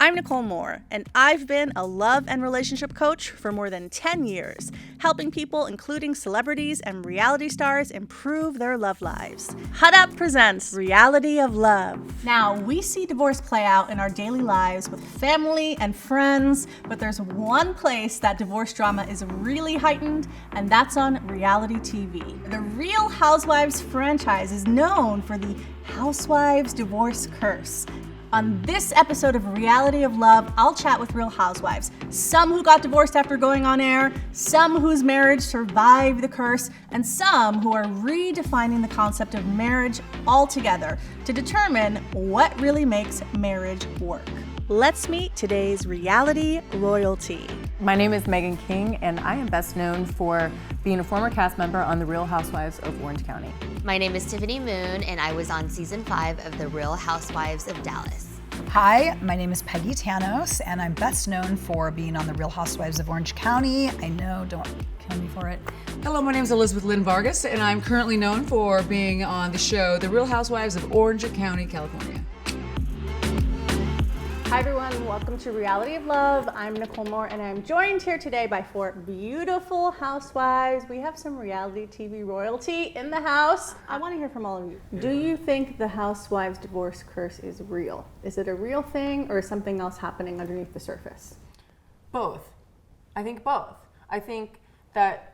I'm Nicole Moore, and I've been a love and relationship coach for more than 10 years, helping people, including celebrities and reality stars, improve their love lives. Hut Up presents Reality of Love. Now, we see divorce play out in our daily lives with family and friends, but there's one place that divorce drama is really heightened, and that's on reality TV. The Real Housewives franchise is known for the Housewives divorce curse. On this episode of Reality of Love, I'll chat with Real Housewives. Some who got divorced after going on air, some whose marriage survived the curse, and some who are redefining the concept of marriage altogether to determine what really makes marriage work. Let's meet today's reality royalty. My name is Megan King, and I am best known for being a former cast member on The Real Housewives of Orange County. My name is Tiffany Moon, and I was on season 5 of The Real Housewives of Dallas. Hi, my name is Peggy Tanous, and I'm best known for being on The Real Housewives of Orange County. I know, don't kill me for it. Hello, my name is Elizabeth Lynn Vargas, and I'm currently known for being on the show The Real Housewives of Orange County, California. Hi everyone, welcome to Reality of Love. I'm Nicole Moore, and I'm joined here today by 4 beautiful housewives. We have some reality TV royalty in the house. I want to hear from all of you. Do you think the housewives divorce curse is real? Is it a real thing, or is something else happening underneath the surface? Both. I think both. I think that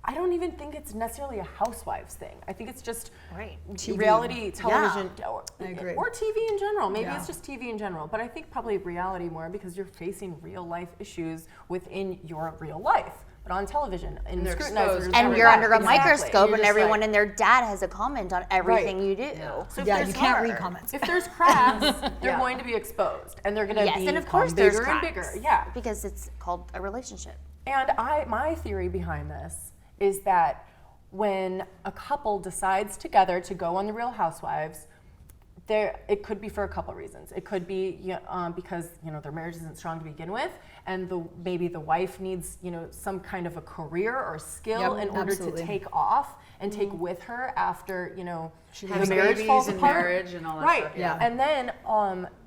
I don't even think it's necessarily a housewives thing. I think it's just reality television or TV in general. Maybe it's just TV in general, but I think probably reality more because you're facing real life issues within your real life. But on television, and you're under a microscope, and everyone and their dad has a comment on everything you do. Yeah. So you can't read comments. If there's cracks, they're going to be exposed, and they're going to be and of course there's bigger and cracks. bigger. Yeah, because it's called a relationship. And my theory behind this is that when a couple decides together to go on The Real Housewives, it could be for a couple reasons. It could be because their marriage isn't strong to begin with, and maybe the wife needs some kind of a career or skill in order to take off and take with her after the marriage falls apart. Marriage and all that right. stuff. Yeah. And then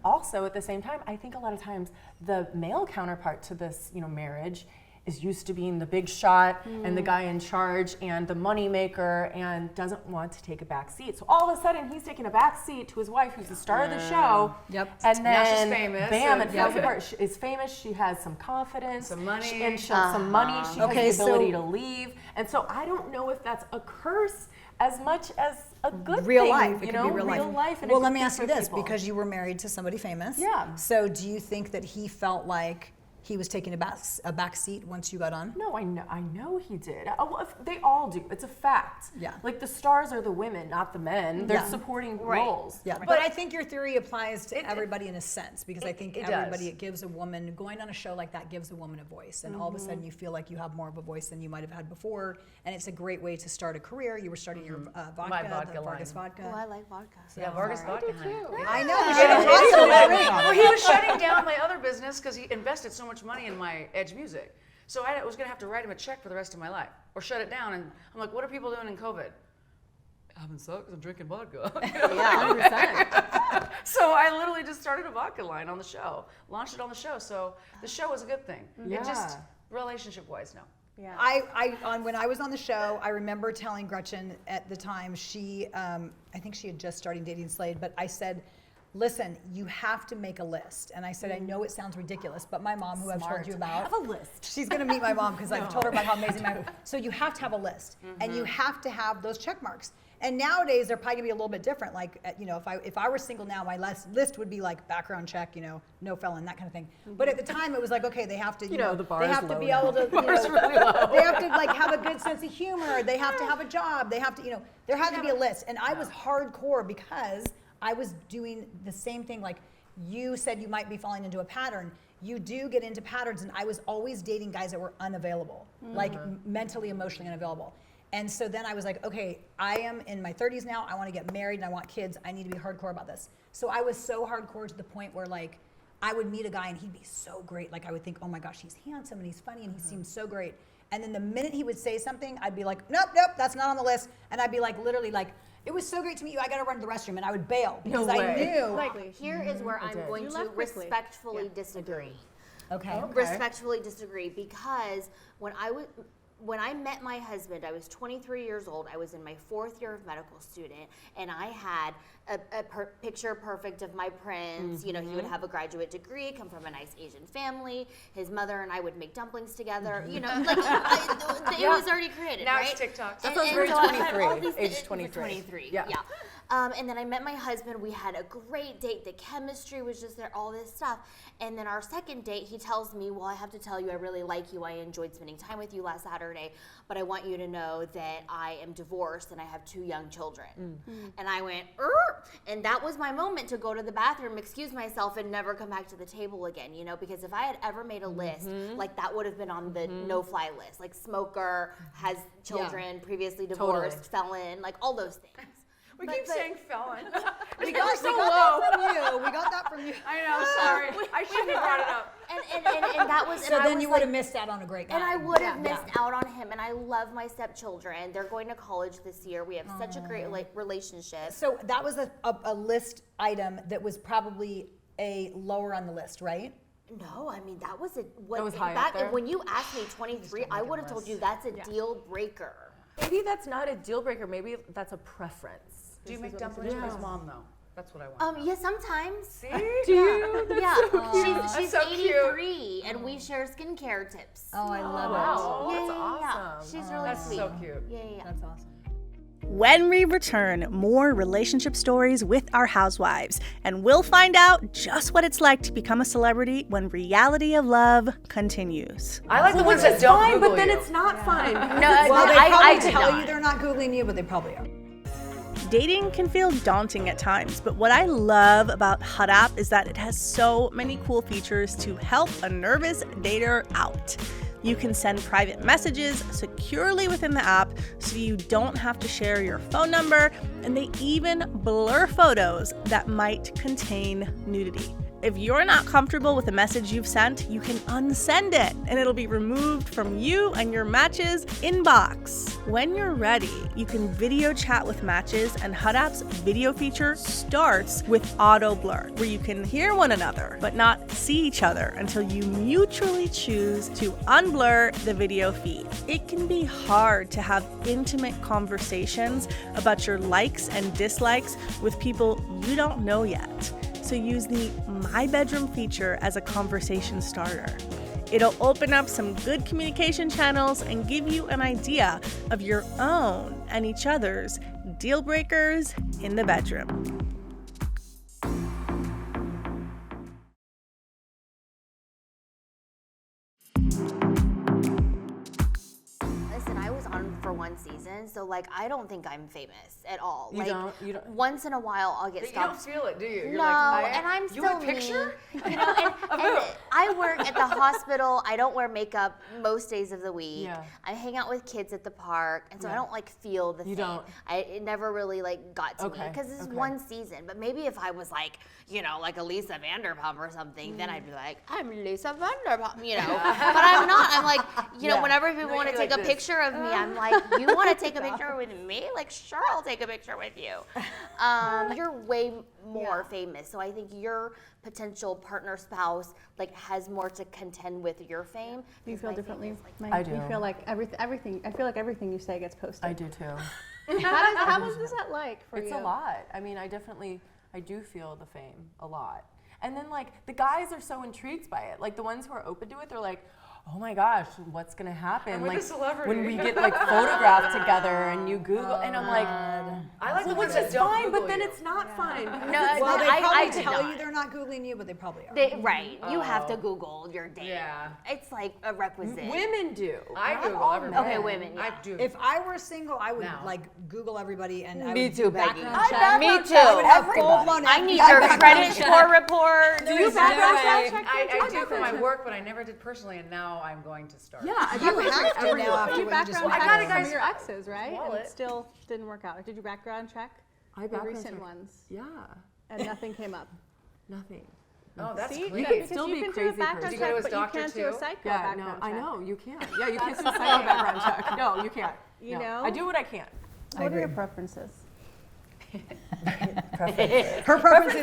also at the same time, I think a lot of times the male counterpart to this marriage is used to being the big shot and the guy in charge and the money maker and doesn't want to take a back seat. So all of a sudden he's taking a back seat to his wife who's the star of the show. Yep. And then now she's famous. Bam, it falls apart. She is famous, she has some confidence. Some money. She has some money, she has the ability to leave. And so I don't know if that's a curse as much as a good real thing. life. It could be real life. And well, let me ask you this, because you were married to somebody famous. Yeah. So do you think that he felt like he was taking a back seat once you got on? No, I know he did. They all do. It's a fact. Yeah. Like the stars are the women, not the men. They're supporting roles. Yeah. But I think your theory applies to everybody in a sense, because I think it gives a woman, going on a show like that gives a woman a voice, and all of a sudden you feel like you have more of a voice than you might have had before, and it's a great way to start a career. You were starting your vodka, the Vargas vodka. Oh, I like vodka. So Vargas vodka. I know. Well, he was shutting down my other business because he invested so much money in my Edge music. So I was going to have to write him a check for the rest of my life or shut it down. And I'm like, what are people doing in COVID? Having sex, I'm drinking vodka. Yeah, 100%. So I literally just started a vodka line on the show, launched it on the show. So the show was a good thing. Yeah. It just, relationship-wise, no. Yeah. When I was on the show, I remember telling Gretchen at the time, I think she had just started dating Slade, but I said, listen, you have to make a list. And I said, I know it sounds ridiculous, but my mom, who I've told you about, have a list. She's going to meet my mom because I've told her about how amazing so you have to have a list, and you have to have those check marks. And nowadays they're probably going to be a little bit different. Like, if I were single now, my list would be like background check, no felon, that kind of thing. But at the time it was like, okay, they have to, the bar they is have to low be now. able to, really low. they have to like have a good sense of humor. They have to have a job. They have to, there had to be a list. And I was hardcore because I was doing the same thing. Like you said, you might be falling into a pattern. You do get into patterns, and I was always dating guys that were unavailable, like mentally, emotionally unavailable. And so then I was like, okay, I am in my 30s now. I want to get married and I want kids. I need to be hardcore about this. So I was so hardcore to the point where like I would meet a guy and he'd be so great. Like I would think, oh my gosh, he's handsome and he's funny and he seems so great. And then the minute he would say something, I'd be like, nope, that's not on the list. And I'd be like, literally like, it was so great to meet you. I got to run to the restroom, and I would bail because No I way. knew. Like, here is where I'm going You to left quickly. respectfully disagree. Okay. Respectfully disagree, because when I met my husband, I was 23 years old. I was in my 4th year of medical student, and I had a picture perfect of my prince. You know, he would have a graduate degree, come from a nice Asian family. His mother and I would make dumplings together. You know, like it was already created. Now right? it's TikTok. That's very so I had 23, all these age things- 23. 23. Yeah. And then I met my husband. We had a great date. The chemistry was just there, all this stuff. And then our second date, he tells me, well, I have to tell you, I really like you. I enjoyed spending time with you last Saturday, but I want you to know that I am divorced and I have 2 young children. And I went, and that was my moment to go to the bathroom, excuse myself, and never come back to the table again, you know, because if I had ever made a list, like that would have been on the no-fly list, like smoker, has children, previously divorced, felon, like all those things. We keep saying felon. We got that from you. We got that from you. I know, sorry. I shouldn't have brought it up. And that was. So and I then was you would like, have missed out on a great guy. And I would have missed out on him. And I love my stepchildren. They're going to college this year. We have such a great relationship. So that was a list item that was probably a lower on the list, right? No, I mean that was high up there? when you asked me 23, I would have told you that's a deal breaker. Maybe that's not a deal breaker. Maybe that's a preference. Do you make dumplings for his mom, though? That's what I want. Yeah, sometimes. See? Do you? She's so cute. 83, and we share skincare tips. Oh, I love Wow, Yeah, that's yeah, yeah. awesome. She's really That's sweet. so cute. Yeah, yeah, it. yeah. That's awesome. When we return, more relationship stories with our housewives, and we'll find out just what it's like to become a celebrity when reality of love continues. I like the ones that don't Fine, Google but then you. it's not fine. Well, they I probably did tell not. you they're not Googling you, but they probably are. Dating can feel daunting at times, but what I love about Hot App is that it has so many cool features to help a nervous dater out. You can send private messages securely within the app so you don't have to share your phone number, and they even blur photos that might contain nudity. If you're not comfortable with the message you've sent, you can unsend it and it'll be removed from you and your match's inbox. When you're ready, you can video chat with matches, and Hot App's video feature starts with auto blur, where you can hear one another but not see each other until you mutually choose to unblur the video feed. It can be hard to have intimate conversations about your likes and dislikes with people you don't know yet. So use the My Bedroom feature as a conversation starter. It'll open up some good communication channels and give you an idea of your own and each other's deal breakers in the bedroom. Listen, I was on for one season, so like I don't think I'm famous at all. You like don't? Once in a while I'll get You don't stopped. feel it, do you? You're No, like, and I'm you still want a picture? me. You know, and I work at the hospital. I don't wear makeup most days of the week. Yeah. I hang out with kids at the park, and so I don't like feel the You thing. don't. It never really like got to me Okay, because this is okay. one season. But maybe if I was like, you know, like a Lisa Vanderpump or something, then I'd be like, I'm Lisa Vanderpump, you know. But I'm not. I'm like, you know, Yeah. whenever people No, want to you're take like a this. picture of me, I'm like, you want to take a picture with me? Like, sure, I'll take a picture with you. You're way more famous, so I think your potential partner, spouse, like has more to contend with your fame. Do you because feel my fame differently? is, like, Meg? I do. You feel like everything. I feel like everything you say gets posted. I do too. How is that like for It's you? a lot. I mean, I do feel the fame a lot. And then like the guys are so intrigued by it. Like the ones who are open to it, they're like, oh my gosh, what's gonna happen? I'm with like a celebrity. when we get like photographed together and you Google, and I'm like, I like the which ones that is don't fine, Google but then you. it's not fine. Well, they I probably did tell not. you they're not Googling you, but they probably are. Right, you have to Google your date. Yeah. It's like a requisite. Women do. I Not Google all everybody. Okay, women, I yeah. do. If I were single, I would Now. like Google everybody and I Me would too, do Peggy. background check. Me too. I would have full-blown I need FBI your background credit check. score report. Do you background check? I do for my work, but I never did personally, and now I'm going to start. Yeah, You have to now after You what you just background went I check got through. it, some guys. of your exes, right? And Wallet. it still didn't work out. Did you background check I the background recent check. ones? Yeah, and nothing came up? nothing. Oh, that's See, great. can still you be can crazy do a background person. Did you go to his check, but doctor you can't do a too? psycho Yeah, background no, I check. know you can't. Yeah, you can't do a psycho background check. No, you can't. You No. know? I do what I can. What are your agree. preferences? Her preference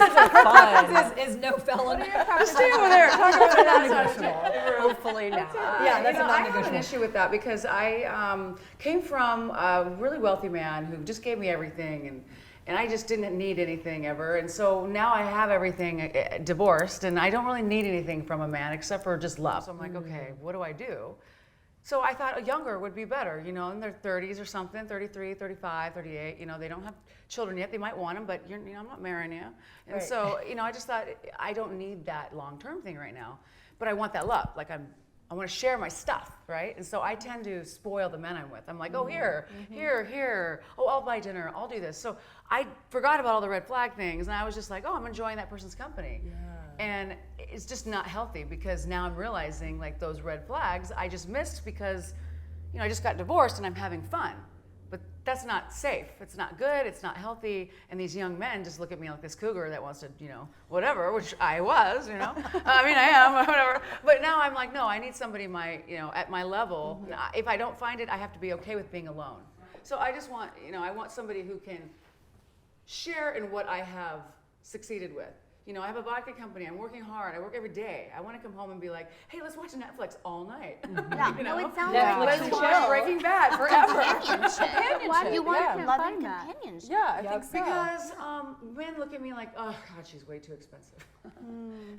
is no felon. Just stay over there. Talk about Non-negotiable. Hopefully not. Yeah, that's a I have an non-negotiable. issue with that because I came from a really wealthy man who just gave me everything, and I just didn't need anything ever. And so now I have everything divorced, and I don't really need anything from a man except for just love. So I'm like, okay, what do I do? So I thought a younger would be better, you know, in their 30s or something, 33, 35, 38, you know, they don't have children yet. They might want them, but you know, I'm not marrying you. And so, you know, I just thought I don't need that long-term thing right now, but I want that love. Like I want to share my stuff, right? And so I tend to spoil the men I'm with. I'm like, oh, here. Oh, I'll buy dinner. I'll do this. So I forgot about all the red flag things, and I was just like, oh, I'm enjoying that person's company. Yeah. And it's just not healthy because now I'm realizing like those red flags I just missed because, you know, I just got divorced and I'm having fun. But that's not safe. It's not good. It's not healthy. And these young men just look at me like this cougar that wants to, you know, whatever, which I was, you know. I mean, I am, whatever. But now I'm like, no, I need somebody at my level. If I don't find it, I have to be okay with being alone. So I just want, you know, I want somebody who can share in what I have succeeded with. You know, I have a vodka company. I'm working hard. I work every day. I want to come home and be like, hey, let's watch Netflix all night. Yeah, you no, know? it sounds Let's like watch Breaking Bad forever. Why you want yeah. love and Companionship. companionship? Yeah, I think so. Because men look at me like, oh God, she's way too expensive.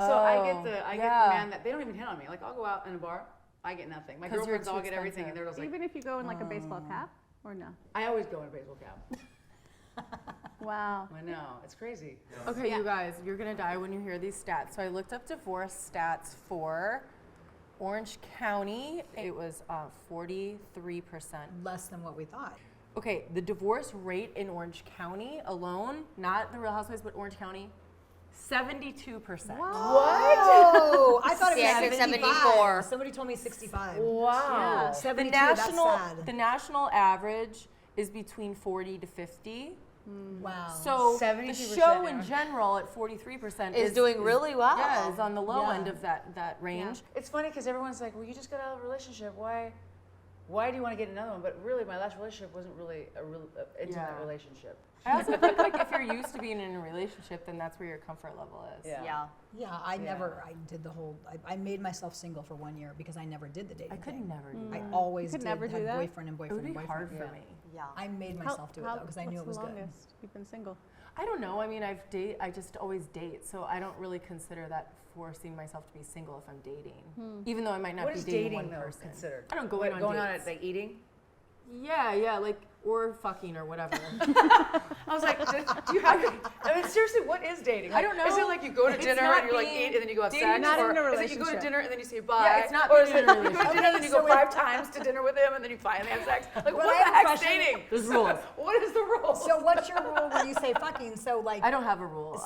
So I get the man that they don't even hit on me. Like I'll go out in a bar, I get nothing. My 'Cause you're girlfriends too all get everything, and expensive. they're just like, Even if you go in like a baseball cap, or no? I always go in a baseball cap. Wow. I know, it's crazy. Okay, you guys, you're gonna die when you hear these stats. So I looked up divorce stats for Orange County. It was 43%. Less than what we thought. Okay, the divorce rate in Orange County alone, not the Real Housewives, but Orange County, 72%. Oh, I thought it was 74. 74. Somebody told me 65. Wow. The 72, national, that's sad. the national average is between 40 to 50. Wow. So the 72% show in now. general at 43% Is doing really well. Yeah, is on the low Yeah. end of that range. It's funny because everyone's like, well, you just got out of a relationship. Why do you want to get another one? But really, my last relationship wasn't really a real intimate Yeah. relationship. I also think like if you're used to being in a relationship, then that's where your comfort level is. Yeah. Yeah, I did the whole, I made myself single for 1 year because I never did the dating I could thing. never do I that. always You could did never do have that? boyfriend and It boyfriend would be and hard boyfriend. for me. Yeah. I made myself do it though because I knew it was What's the good. longest you've been single? I don't know. I mean, I just always date, so I don't really consider that forcing myself to be single if I'm dating, even though I might not What be is dating dating one though person. considered? I don't go What, on going dates. on like eating. Yeah, like or fucking or whatever. I was like, do you have? I mean, seriously, what is dating? I don't know. Is it like you go to It's dinner not and you're like being- eat and then you go have dating sex, not or in a is it you go to relationship. dinner and then you say bye? Yeah, it's not or being is in a it you go to relationship. dinner and then you go Okay, so 5 times to dinner with him and then you finally have sex? Like, what I the have a heck's question. dating? There's rules. What is the rule? So what's your rule when you say fucking? So like, I don't have a rule.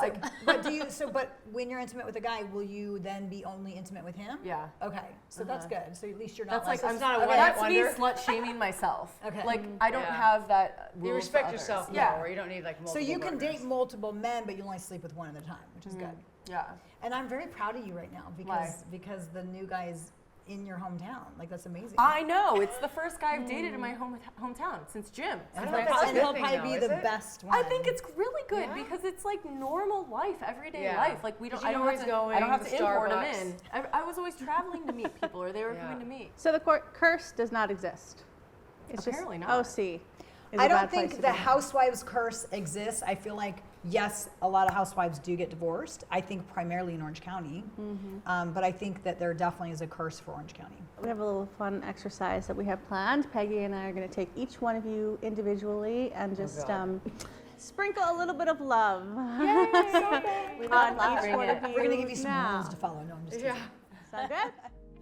so, but when you're intimate with a guy, will you then be only intimate with him? Yeah. Okay, so that's good. So at least you're not That's like like, not a okay, one-hit that's me wonder. slut shaming myself. Okay. Like I don't Yeah. have that. You rule respect for others. yourself more, Yeah. or you don't need like multiple so you can partners. date multiple men, but you only sleep with one at a time, which is good. Yeah. And I'm very proud of you right now because the new guy is in your hometown. Like that's amazing. I know. It's the first guy I've dated in my hometown since Jim. I and don't he'll, think that's a and good he'll thing, probably though, be is the it? best one. I think it's really good Yeah. because it's like normal life, everyday Yeah. life. Like we don't. 'Cause you I know don't he's have to. I don't going have to to import them Starbucks. in. I was always traveling to meet people, or they were coming to me. So the curse does not exist. It's Apparently just not. OC. Is I a don't bad place think to the be. housewives curse exists. I feel like, yes, a lot of housewives do get divorced. I think primarily in Orange County. But I think that there definitely is a curse for Orange County. We have a little fun exercise that we have planned. Peggy and I are going to take each one of you individually and just sprinkle a little bit of love We love on love. each one of you. We're going to give you some now. rules to follow. No, I'm just kidding. Sound good?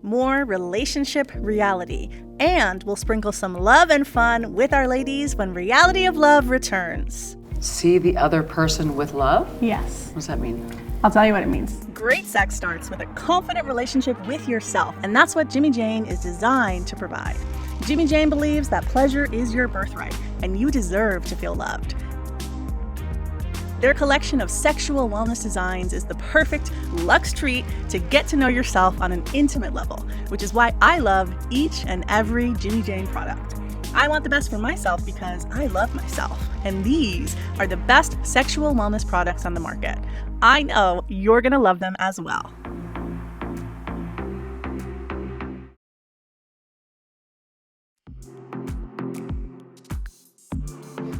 More relationship reality. And we'll sprinkle some love and fun with our ladies when Reality of Love returns. See the other person with love? Yes. What does that mean? I'll tell you what it means. Great sex starts with a confident relationship with yourself, and that's what Jimmy Jane is designed to provide. Jimmy Jane believes that pleasure is your birthright, and you deserve to feel loved. Their collection of sexual wellness designs is the perfect luxe treat to get to know yourself on an intimate level, which is why I love each and every Jimmy Jane product. I want the best for myself because I love myself. And these are the best sexual wellness products on the market. I know you're going to love them as well.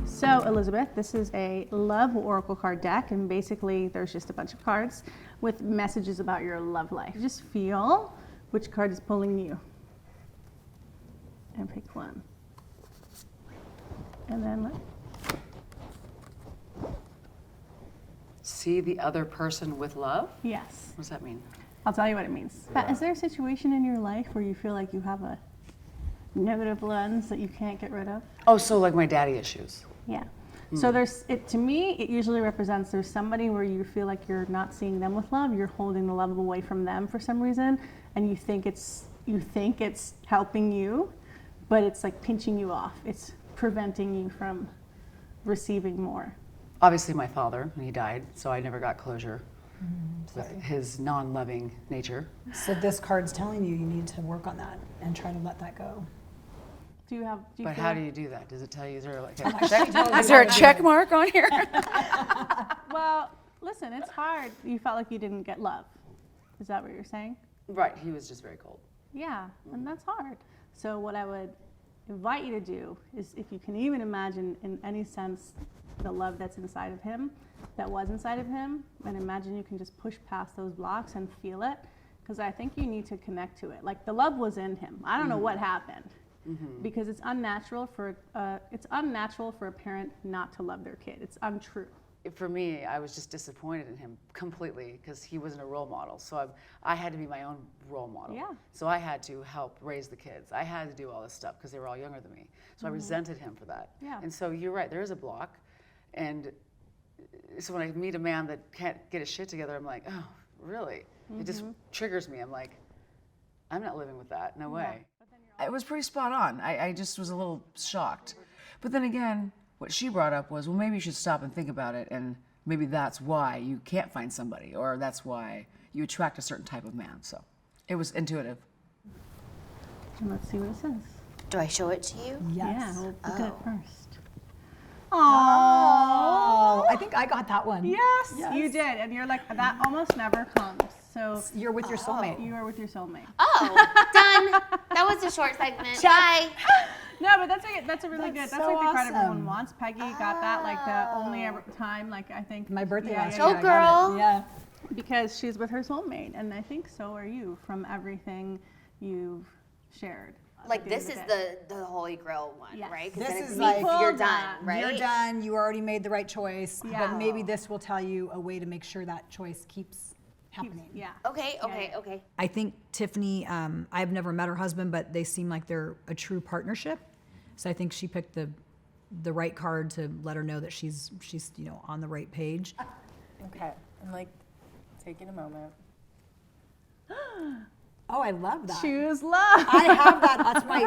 So Elizabeth, this is a love oracle card deck, and basically there's just a bunch of cards with messages about your love life. Just feel which card is pulling you and pick one. And then See the other person with love? yes, What does that mean? I'll tell you what it means. Is there a situation in your life where you feel like you have a negative lens that you can't get rid of? Oh, so like my daddy issues. Yeah. So to me, it usually represents there's somebody where you feel like you're not seeing them with love, you're holding the love away from them for some reason, and you think it's helping you, but it's like pinching you off. It's preventing you from receiving more. Obviously my father, and he died, so I never got closure with his non-loving nature. So this card's telling you need to work on that and try to let that go. Do you But feel how do you do that? Does it tell you, is there like Is is there a check mark on here? Well, listen, it's hard. You felt like you didn't get love. Is that what you're saying? Right, he was just very cold. Yeah, and that's hard. So what I would invite you to do is, if you can even imagine in any sense the love that's inside of him, that was inside of him, and imagine you can just push past those blocks and feel it, because I think you need to connect to it. Like the love was in him. I don't know what happened, because it's unnatural for a parent not to love their kid. It's untrue. For me, I was just disappointed in him completely because he wasn't a role model. So I had to be my own role model. Yeah. So I had to help raise the kids. I had to do all this stuff because they were all younger than me. So I resented him for that. Yeah. And so you're right, there is a block. And so when I meet a man that can't get his shit together, I'm like, oh, really? It just triggers me. I'm like, I'm not living with that. No way. It was pretty spot on. I just was a little shocked. But then again, what she brought up was, well, maybe you should stop and think about it, and maybe that's why you can't find somebody, or that's why you attract a certain type of man. So it was intuitive. And let's see what it says. Do I show it to you? Yes. Yeah, we'll look at it first. Oh, I think I got that one. Yes, you did, and you're like, that almost never comes. So You're with your soulmate. you are with your soulmate. Oh, done. That was a short segment. Bye. No, but that's a really good. That's so like the card everyone awesome. wants. Peggy got that like the only ever time. Like I think My birthday last yeah, year. Go I got girl. it. Yeah. because she's with her soulmate, and I think so are you from everything you've shared. Like at the end this of is the day. the holy grail one, Yes. right? 'Cause This then it is means like- you're Pull done, that. right? You're done. You already made the right choice. Yeah. But maybe this will tell you a way to make sure that choice keeps happening. Yeah. Okay, okay, yeah. okay. I think Tiffany, I've never met her husband, but they seem like they're a true partnership. So I think she picked the right card to let her know that she's on the right page. Okay, I'm like taking a moment. Oh, I love that. Choose love. I have that.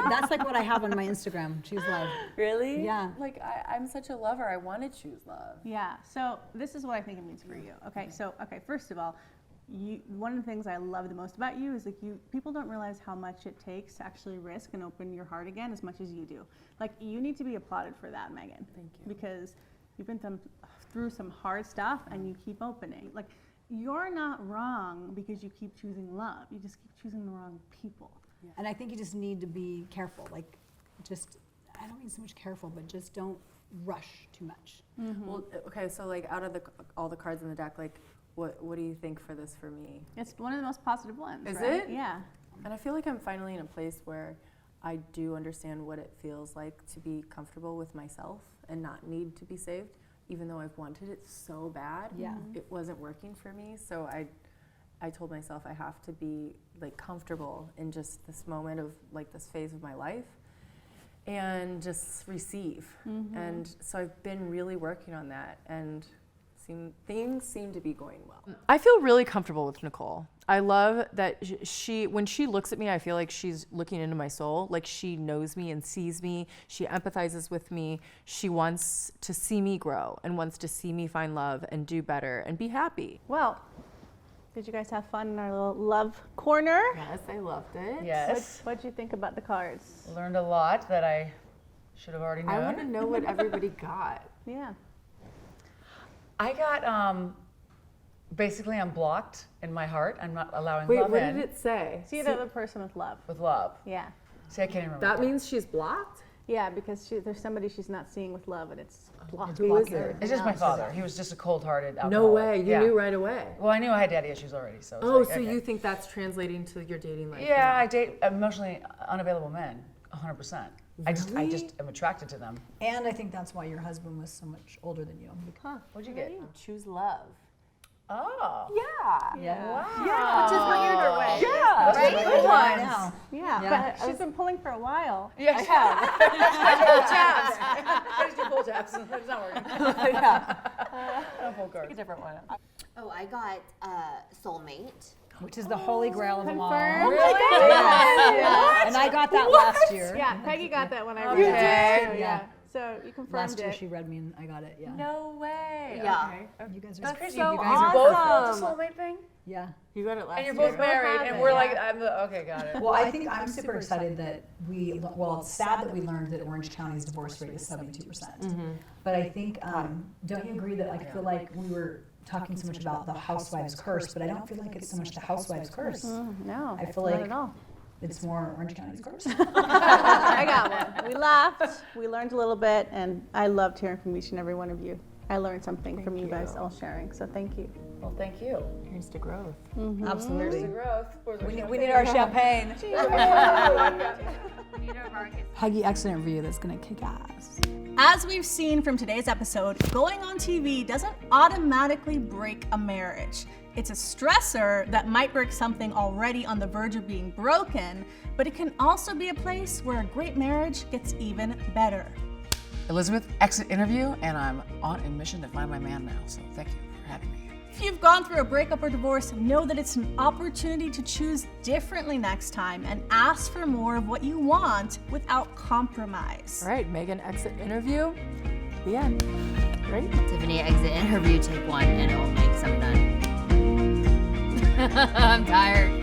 That's like what I have on my Instagram. Choose love. Really? Yeah. Like I'm such a lover. I want to choose love. Yeah. So this is what I think it means for you. Okay. So first of all, one of the things I love the most about you is like people don't realize how much it takes to actually risk and open your heart again as much as you do. Like you need to be applauded for that, Megan. Thank you. Because you've been through some hard stuff and you keep opening. Like you're not wrong because you keep choosing love. You just keep choosing the wrong people. And I think you just need to be careful. Like, I don't mean so much careful, but just don't rush too much. Well, okay, so like out of all the cards in the deck, like what do you think for this for me? It's one of the most positive ones. Is right? it? Yeah. And I feel like I'm finally in a place where I do understand what it feels like to be comfortable with myself and not need to be saved, even though I've wanted it so bad. Yeah. It wasn't working for me, so I told myself I have to be like comfortable in just this moment of like this phase of my life and just receive. And so I've been really working on that, and things seem to be going well. I feel really comfortable with Nicole. I love that when she looks at me, I feel like she's looking into my soul. Like she knows me and sees me. She empathizes with me. She wants to see me grow and wants to see me find love and do better and be happy. Well, did you guys have fun in our little love corner? Yes, I loved it. Yes. What'd you think about the cards? Learned a lot that I Should have already known. I want to know what everybody got. Yeah. I got basically I'm blocked in my heart. I'm not allowing Wait, love what in did it say? See the other person with love. with love. Yeah. See, I can't even remember. That means she's blocked? Yeah, because there's somebody she's not seeing with love, and it's blocked. Who is it? It's just my father. He was just a cold-hearted alcoholic. No way. You Yeah. knew right away. Well, I knew I had daddy issues already, so. It's Oh, like, so okay. you think that's translating to your dating life? Yeah, now? I date emotionally unavailable men, 100%. I just Really? am attracted to them. And I think that's why your husband was so much older than you. What'd you get? Choose love. Oh. Yeah. Wow. Which is weird way. Yeah. Those are the good I ones. know. Yeah, but she's been pulling for a while. Yeah, I have. I just do pull tabs. It's not working. I don't pull cards. A different one. Oh, I got soulmate. Which is the holy grail of them all. Confirmed. Really? Yeah. And I got that last year. Yeah, Peggy got that when I read You it. did? too, yeah. So you confirmed Last year it. she read me and I got it. Yeah. No way. Yeah. Okay. You guys are That's crazy. so You guys are both awesome. built a soulmate thing? Yeah. You got it last And you're year. both married, and we're like, okay, got it. Well, I think I'm super excited that well, it's sad that we learned that Orange County's divorce rate is 72%. But I think, don't you agree that I feel like we were talking so much about the housewives curse, but I don't feel like it's so much the housewives curse. No, I feel not like at all. it's more Orange County's curse. I got one. We laughed, we learned a little bit, and I loved hearing from each and every one of you. I learned something from you guys all sharing, so thank you. Well, thank you. Here's to growth. Absolutely. Growth. We need our champagne. We need our Vargas. Peggy, excellent review that's gonna kick ass. As we've seen from today's episode, going on TV doesn't automatically break a marriage. It's a stressor that might break something already on the verge of being broken, but it can also be a place where a great marriage gets even better. Elizabeth, exit interview, and I'm on a mission to find my man now, so thank you for having me. If you've gone through a breakup or divorce, know that it's an opportunity to choose differently next time and ask for more of what you want without compromise. All right, Megan, exit interview. The end. Right? Tiffany, exit interview, take one, and it'll make some done. I'm tired.